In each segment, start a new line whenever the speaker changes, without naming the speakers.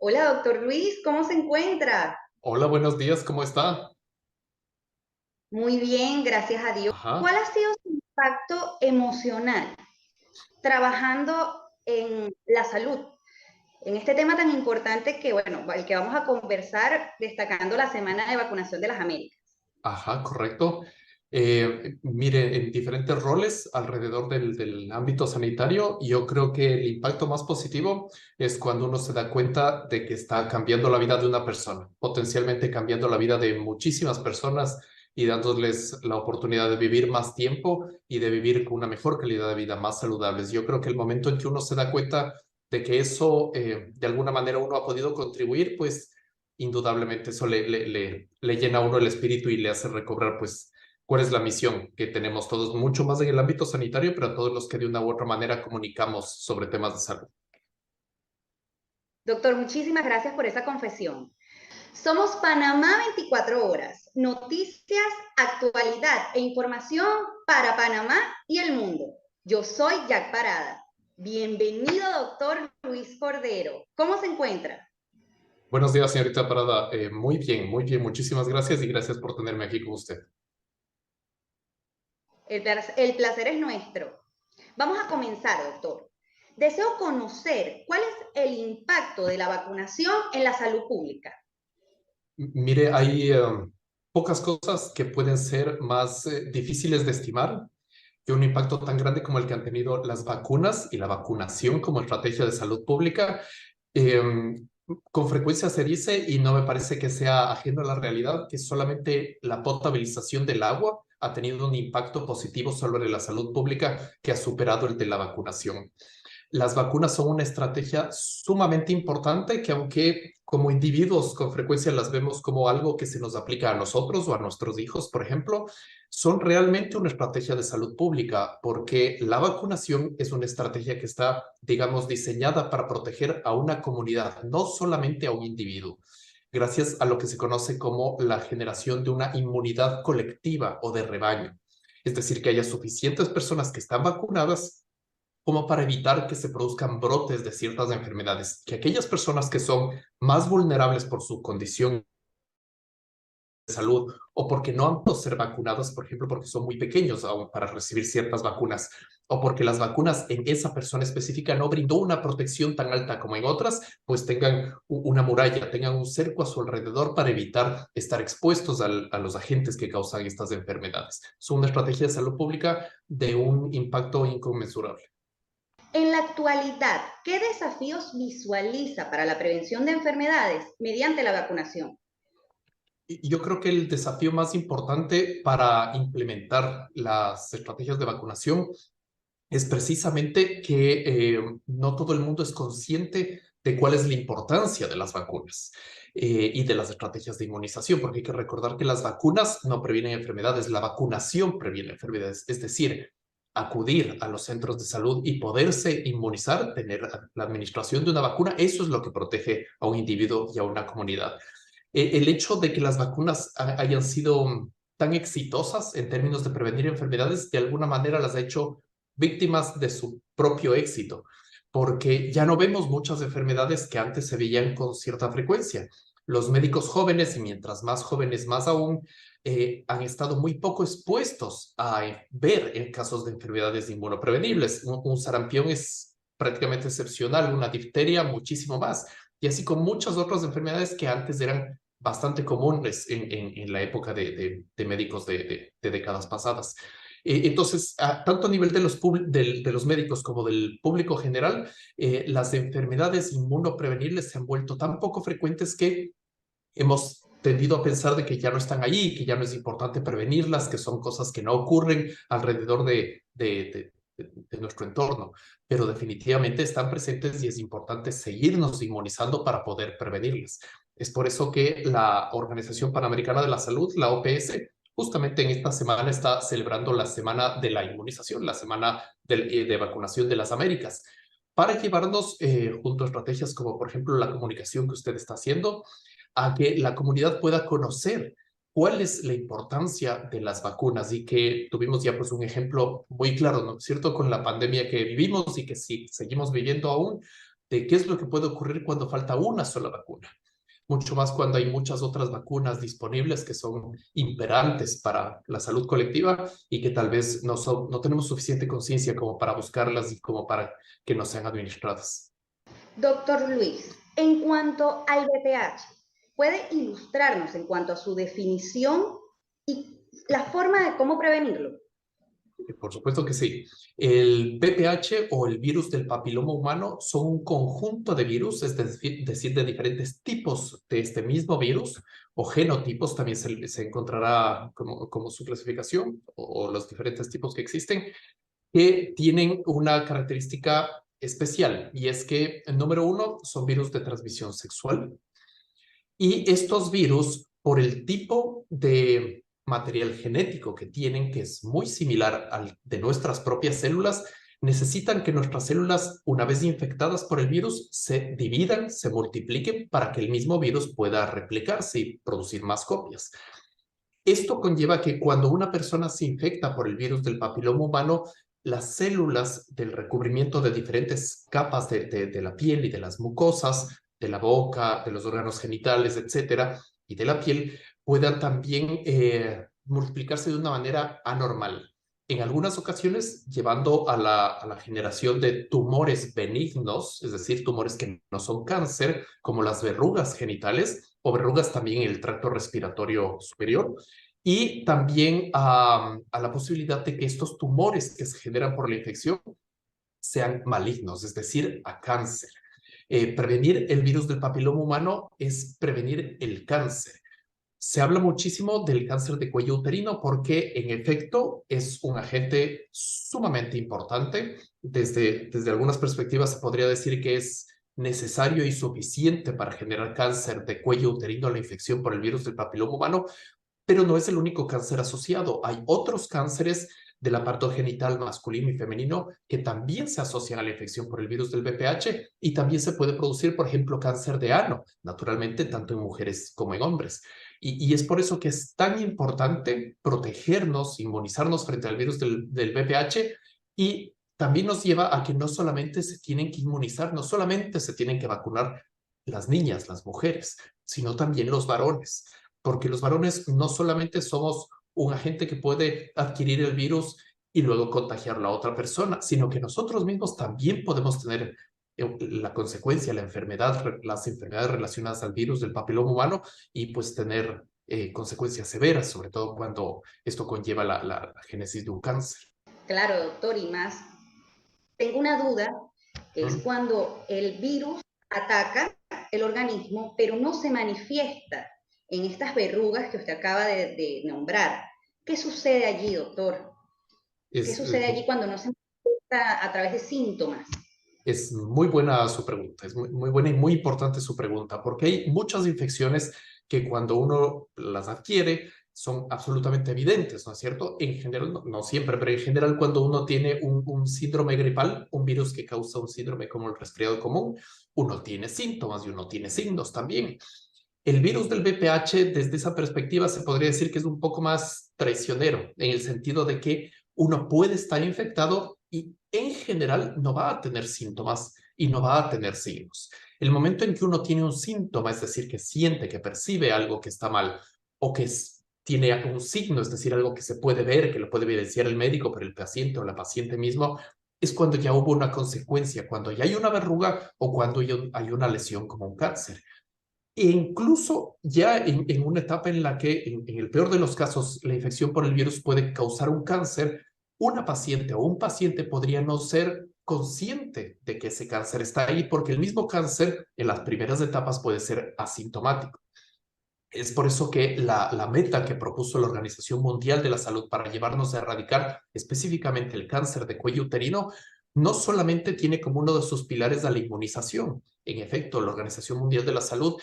Hola, doctor Luis, ¿cómo se encuentra?
Hola, buenos días, ¿cómo está?
Muy bien, gracias a Dios. ¿Cuál
Ajá,
ha sido su impacto emocional trabajando en la salud? En este tema tan importante que, bueno, el que vamos a conversar destacando la Semana de Vacunación de las Américas.
ajá, correcto. Mire, en diferentes roles alrededor del ámbito sanitario, yo creo que el impacto más positivo es cuando uno se da cuenta de que está cambiando la vida de una persona, potencialmente cambiando la vida de muchísimas personas y dándoles la oportunidad de vivir más tiempo y de vivir con una mejor calidad de vida, más saludables. Yo creo que el momento en que uno se da cuenta de que eso, de alguna manera, uno ha podido contribuir, pues indudablemente eso le llena a uno el espíritu y le hace recobrar, pues, cuál es la misión que tenemos todos, mucho más en el ámbito sanitario, pero a todos los que de una u otra manera comunicamos sobre temas de salud.
Doctor, muchísimas gracias por esa confesión. Somos Panamá 24 horas, noticias, actualidad e información para Panamá y el mundo. Yo soy Jack Parada. Bienvenido, doctor Luis Cordero. ¿Cómo se encuentra?
Buenos días, señorita Parada. Muy bien, muchísimas gracias y gracias por tenerme aquí con usted.
El placer es nuestro. Vamos a comenzar, doctor. Deseo conocer cuál es el impacto de la vacunación en la salud pública.
Mire, hay pocas cosas que pueden ser más difíciles de estimar que un impacto tan grande como el que han tenido las vacunas y la vacunación como estrategia de salud pública. Eh, con frecuencia se dice, y no me parece que sea ajeno a la realidad, que solamente la potabilización del agua ha tenido un impacto positivo sobre la salud pública que ha superado el de la vacunación. Las vacunas son una estrategia sumamente importante que aunque como individuos con frecuencia las vemos como algo que se nos aplica a nosotros o a nuestros hijos, por ejemplo, son realmente una estrategia de salud pública porque la vacunación es una estrategia que está, digamos, diseñada para proteger a una comunidad, no solamente a un individuo, gracias a lo que se conoce como la generación de una inmunidad colectiva o de rebaño. Es decir, que haya suficientes personas que están vacunadas como para evitar que se produzcan brotes de ciertas enfermedades, que aquellas personas que son más vulnerables por su condición de salud o porque no han podido ser vacunadas, por ejemplo, porque son muy pequeños aún para recibir ciertas vacunas, o porque las vacunas en esa persona específica no brindó una protección tan alta como en otras, pues tengan una muralla, tengan un cerco a su alrededor para evitar estar expuestos a los agentes que causan estas enfermedades. Es una estrategia de salud pública de un impacto inconmensurable.
En la actualidad, ¿qué desafíos visualiza para la prevención de enfermedades mediante la vacunación?
Y yo creo que el desafío más importante para implementar las estrategias de vacunación es precisamente que no todo el mundo es consciente de cuál es la importancia de las vacunas y de las estrategias de inmunización, porque hay que recordar que las vacunas no previenen enfermedades, la vacunación previene enfermedades, es decir, acudir a los centros de salud y poderse inmunizar, tener la administración de una vacuna, eso es lo que protege a un individuo y a una comunidad. El hecho de que las vacunas hayan sido tan exitosas en términos de prevenir enfermedades, de alguna manera las ha hecho víctimas de su propio éxito, porque ya no vemos muchas enfermedades que antes se veían con cierta frecuencia. Los médicos jóvenes, y mientras más jóvenes más aún, han estado muy poco expuestos a ver en casos de enfermedades inmunoprevenibles. Un sarampión es prácticamente excepcional, una difteria muchísimo más, y así con muchas otras enfermedades que antes eran bastante comunes en la época de médicos de décadas pasadas. Entonces, tanto a nivel de los médicos como del público general, las enfermedades inmunoprevenibles se han vuelto tan poco frecuentes que hemos tendido a pensar de que ya no están ahí, que ya no es importante prevenirlas, que son cosas que no ocurren alrededor de nuestro entorno, pero definitivamente están presentes y es importante seguirnos inmunizando para poder prevenirlas. Es por eso que la Organización Panamericana de la Salud, la OPS, justamente en esta semana está celebrando la semana de la inmunización, la semana de vacunación de las Américas, para llevarnos junto a estrategias como, por ejemplo, la comunicación que usted está haciendo, a que la comunidad pueda conocer cuál es la importancia de las vacunas y que tuvimos ya pues un ejemplo muy claro, ¿no es cierto?, con la pandemia que vivimos y que sí, seguimos viviendo aún, de qué es lo que puede ocurrir cuando falta una sola vacuna. Mucho más cuando hay muchas otras vacunas disponibles que son imperantes para la salud colectiva y que tal vez no tenemos suficiente conciencia como para buscarlas y como para que nos sean administradas.
Doctor Luis, en cuanto al BPH, ¿puede ilustrarnos en cuanto a su definición y la forma de cómo prevenirlo?
Por supuesto que sí. El VPH o el virus del papiloma humano son un conjunto de virus, es decir, de diferentes tipos de este mismo virus o genotipos, también se encontrará como su clasificación o los diferentes tipos que existen, que tienen una característica especial y es que, el número uno, son virus de transmisión sexual y estos virus, por el tipo de material genético que tienen, que es muy similar al de nuestras propias células, necesitan que nuestras células, una vez infectadas por el virus, se dividan, se multipliquen para que el mismo virus pueda replicarse y producir más copias. Esto conlleva que cuando una persona se infecta por el virus del papiloma humano, las células del recubrimiento de diferentes capas de la piel y de las mucosas, de la boca, de los órganos genitales, etcétera, y de la piel, puedan también multiplicarse de una manera anormal. En algunas ocasiones, llevando a la generación de tumores benignos, es decir, tumores que no son cáncer, como las verrugas genitales o verrugas también en el tracto respiratorio superior, y también a la posibilidad de que estos tumores que se generan por la infección sean malignos, es decir, a cáncer. Prevenir el virus del papiloma humano es prevenir el cáncer. Se habla muchísimo del cáncer de cuello uterino porque, en efecto, es un agente sumamente importante. Desde algunas perspectivas se podría decir que es necesario y suficiente para generar cáncer de cuello uterino a la infección por el virus del papiloma humano, pero no es el único cáncer asociado. Hay otros cánceres del aparato genital masculino y femenino que también se asocian a la infección por el virus del VPH y también se puede producir, por ejemplo, cáncer de ano, naturalmente, tanto en mujeres como en hombres. Y es por eso que es tan importante protegernos, inmunizarnos frente al virus del VPH, y también nos lleva a que no solamente se tienen que inmunizar, no solamente se tienen que vacunar las niñas, las mujeres, sino también los varones, porque los varones no solamente somos un agente que puede adquirir el virus y luego contagiarlo a otra persona, sino que nosotros mismos también podemos tener la consecuencia, las enfermedades relacionadas al virus del papiloma humano y pues tener consecuencias severas, sobre todo cuando esto conlleva la génesis de un cáncer.
Claro, doctor, y más, tengo una duda, que es
¿Mm?
cuando el virus ataca el organismo, pero no se manifiesta en estas verrugas que usted acaba de nombrar. ¿Qué sucede allí, doctor? ¿Qué
Es,
sucede allí cuando no se manifiesta a través de síntomas?
Es muy buena su pregunta, es muy buena y muy importante su pregunta, porque hay muchas infecciones que cuando uno las adquiere son absolutamente evidentes, ¿no es cierto? En general, no siempre, pero en general cuando uno tiene un síndrome gripal, un virus que causa un síndrome como el resfriado común, uno tiene síntomas y uno tiene signos también. El virus del VPH, desde esa perspectiva, se podría decir que es un poco más traicionero, en el sentido de que uno puede estar infectado y en general no va a tener síntomas y no va a tener signos. El momento en que uno tiene un síntoma, es decir, que siente, que percibe algo que está mal o que tiene un signo, es decir, algo que se puede ver, que lo puede evidenciar el médico, pero el paciente o la paciente mismo, es cuando ya hubo una consecuencia, cuando ya hay una verruga o cuando hay una lesión como un cáncer. E incluso ya en una etapa en la que, en el peor de los casos, la infección por el virus puede causar un cáncer, una paciente o un paciente podría no ser consciente de que ese cáncer está ahí, porque el mismo cáncer en las primeras etapas puede ser asintomático. Es por eso que la meta que propuso la Organización Mundial de la Salud para llevarnos a erradicar específicamente el cáncer de cuello uterino no solamente tiene como uno de sus pilares a la inmunización. En efecto, la Organización Mundial de la Salud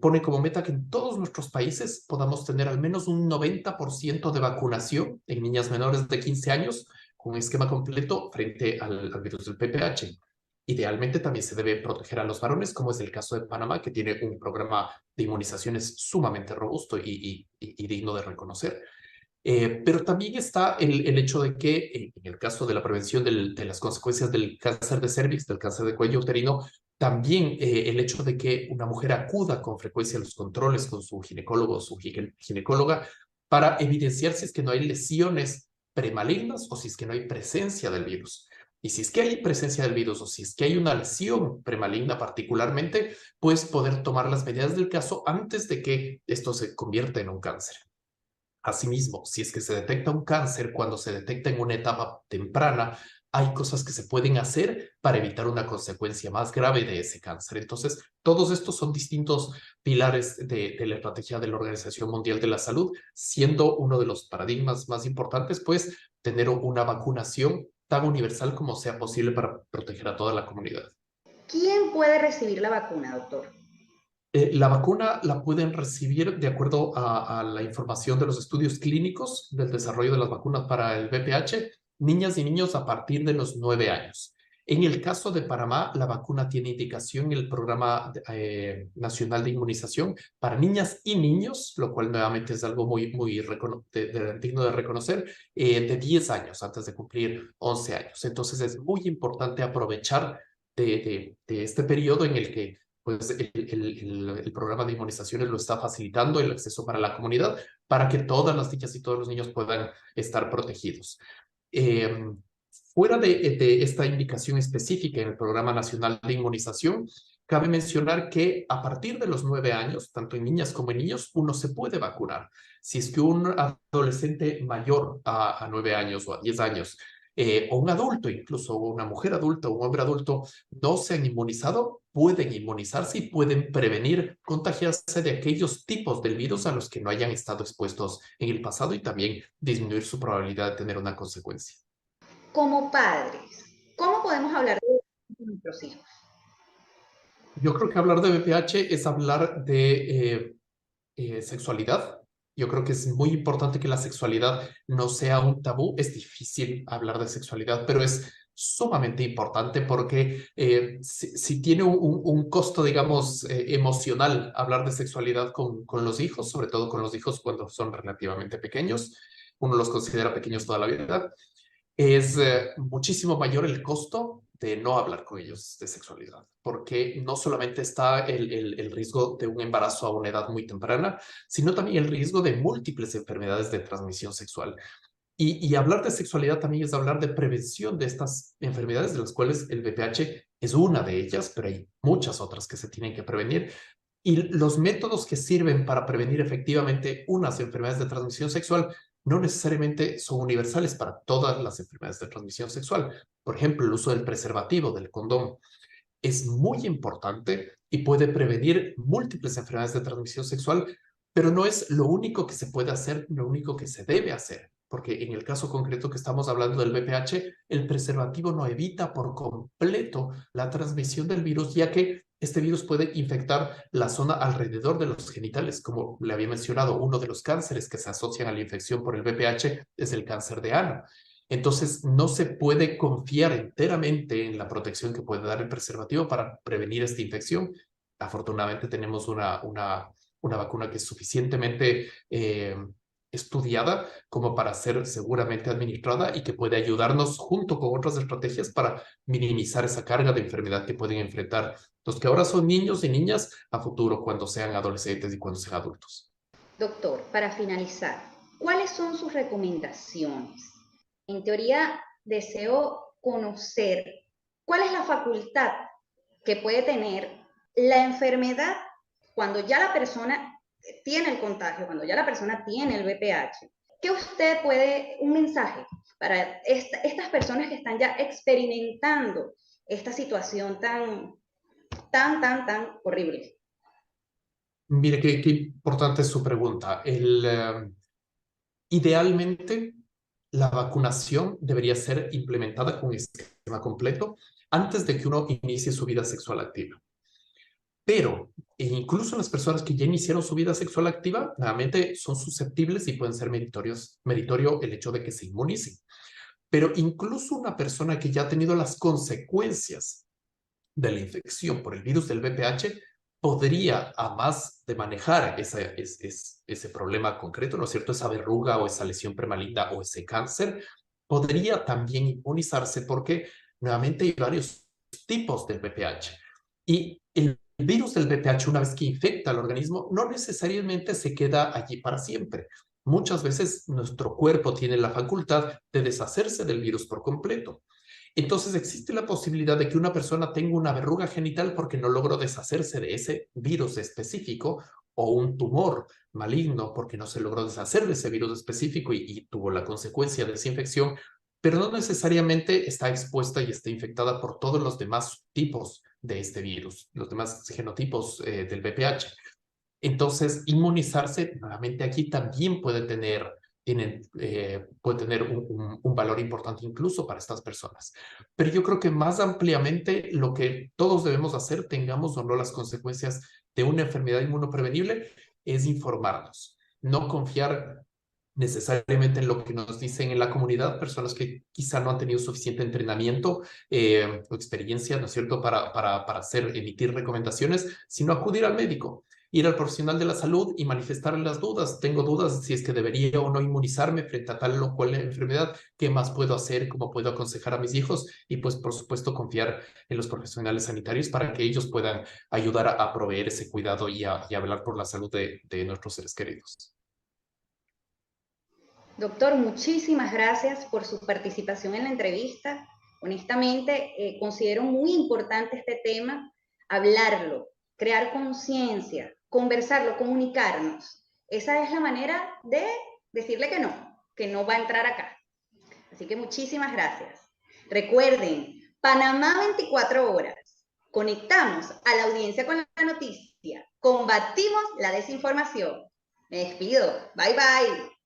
pone como meta que en todos nuestros países podamos tener al menos un 90% de vacunación en niñas menores de 15 años con un esquema completo frente al virus del PPH. Idealmente también se debe proteger a los varones, como es el caso de Panamá, que tiene un programa de inmunizaciones sumamente robusto y digno de reconocer. Pero también está el hecho de que en el caso de la prevención de las consecuencias del cáncer de cervix, del cáncer de cuello uterino, También el hecho de que una mujer acuda con frecuencia a los controles con su ginecólogo o su ginecóloga para evidenciar si es que no hay lesiones premalignas o si es que no hay presencia del virus. Y si es que hay presencia del virus o si es que hay una lesión premaligna particularmente, pues poder tomar las medidas del caso antes de que esto se convierta en un cáncer. Asimismo, si es que se detecta un cáncer cuando se detecta en una etapa temprana, hay cosas que se pueden hacer para evitar una consecuencia más grave de ese cáncer. Entonces, todos estos son distintos pilares de la estrategia de la Organización Mundial de la Salud, siendo uno de los paradigmas más importantes, pues, tener una vacunación tan universal como sea posible para proteger a toda la comunidad.
¿Quién puede recibir la vacuna, doctor?
La vacuna la pueden recibir de acuerdo a la información de los estudios clínicos del desarrollo de las vacunas para el VPH, niñas y niños a partir de los 9 años. En el caso de Panamá, la vacuna tiene indicación en el Programa Nacional de Inmunización para niñas y niños, lo cual nuevamente es algo muy digno de reconocer, de 10 años antes de cumplir 11 años. Entonces es muy importante aprovechar de este periodo en el que pues el programa de inmunizaciones lo está facilitando el acceso para la comunidad para que todas las niñas y todos los niños puedan estar protegidos. Eh, Fuera de esta indicación específica en el Programa Nacional de Inmunización, cabe mencionar que a partir de los 9 años, tanto en niñas como en niños, uno se puede vacunar. Si es que un adolescente mayor a 9 años o a 10 años, o un adulto, incluso una mujer adulta o un hombre adulto, no se han inmunizado, pueden inmunizarse y pueden prevenir contagiarse de aquellos tipos del virus a los que no hayan estado expuestos en el pasado y también disminuir su probabilidad de tener una consecuencia.
Como padres, ¿cómo podemos hablar de nuestros hijos?
Yo creo que hablar de VPH es hablar de sexualidad. Yo creo que es muy importante que la sexualidad no sea un tabú. Es difícil hablar de sexualidad, pero es sumamente importante porque si tiene un costo, digamos, emocional hablar de sexualidad con los hijos, sobre todo con los hijos cuando son relativamente pequeños, uno los considera pequeños toda la vida, es muchísimo mayor el costo de no hablar con ellos de sexualidad, porque no solamente está el riesgo de un embarazo a una edad muy temprana, sino también el riesgo de múltiples enfermedades de transmisión sexual. Y hablar de sexualidad también es hablar de prevención de estas enfermedades, de las cuales el VPH es una de ellas, pero hay muchas otras que se tienen que prevenir. Y los métodos que sirven para prevenir efectivamente unas enfermedades de transmisión sexual no necesariamente son universales para todas las enfermedades de transmisión sexual. Por ejemplo, el uso del preservativo, del condón, es muy importante y puede prevenir múltiples enfermedades de transmisión sexual, pero no es lo único que se puede hacer, lo único que se debe hacer, porque en el caso concreto que estamos hablando del VPH, el preservativo no evita por completo la transmisión del virus, ya que este virus puede infectar la zona alrededor de los genitales. Como le había mencionado, uno de los cánceres que se asocian a la infección por el VPH es el cáncer de ano. Entonces, no se puede confiar enteramente en la protección que puede dar el preservativo para prevenir esta infección. Afortunadamente, tenemos una vacuna que es suficientemente estudiada como para ser seguramente administrada y que puede ayudarnos junto con otras estrategias para minimizar esa carga de enfermedad que pueden enfrentar los que ahora son niños y niñas a futuro cuando sean adolescentes y cuando sean adultos.
Doctor, para finalizar, ¿cuáles son sus recomendaciones? En teoría, deseo conocer cuál es la facultad que puede tener la enfermedad cuando ya la persona tiene el contagio, cuando ya la persona tiene el VPH. ¿Qué usted puede, un mensaje para estas personas que están ya experimentando esta situación tan horrible?
Mire, qué importante es su pregunta. Idealmente, la vacunación debería ser implementada con un esquema completo antes de que uno inicie su vida sexual activa. Pero incluso las personas que ya iniciaron su vida sexual activa, nuevamente son susceptibles y pueden ser meritorio el hecho de que se inmunicen. Pero incluso una persona que ya ha tenido las consecuencias de la infección por el virus del VPH podría, a más de manejar ese problema concreto, ¿no es cierto? Esa verruga o esa lesión premaligna o ese cáncer, podría también inmunizarse porque nuevamente hay varios tipos del VPH. Y el virus del VPH, una vez que infecta al organismo, no necesariamente se queda allí para siempre. Muchas veces nuestro cuerpo tiene la facultad de deshacerse del virus por completo. Entonces existe la posibilidad de que una persona tenga una verruga genital porque no logró deshacerse de ese virus específico, o un tumor maligno porque no se logró deshacer de ese virus específico y tuvo la consecuencia de esa infección, pero no necesariamente está expuesta y está infectada por todos los demás tipos de este virus, los demás genotipos del VPH. Entonces, inmunizarse, nuevamente aquí también puede tener un valor importante incluso para estas personas. Pero yo creo que más ampliamente lo que todos debemos hacer, tengamos o no las consecuencias de una enfermedad inmunoprevenible, es informarnos, no confiar necesariamente en lo que nos dicen en la comunidad, personas que quizá no han tenido suficiente entrenamiento o experiencia, ¿no es cierto?, para emitir recomendaciones, sino acudir al médico, ir al profesional de la salud y manifestarle las dudas. Tengo dudas si es que debería o no inmunizarme frente a tal o cual enfermedad, qué más puedo hacer, cómo puedo aconsejar a mis hijos y pues por supuesto confiar en los profesionales sanitarios para que ellos puedan ayudar a proveer ese cuidado y a velar por la salud de nuestros seres queridos.
Doctor, muchísimas gracias por su participación en la entrevista. Honestamente, considero muy importante este tema, hablarlo, crear conciencia, conversarlo, comunicarnos. Esa es la manera de decirle que no va a entrar acá. Así que muchísimas gracias. Recuerden, Panamá 24 horas. Conectamos a la audiencia con la noticia. Combatimos la desinformación. Me despido. Bye, bye.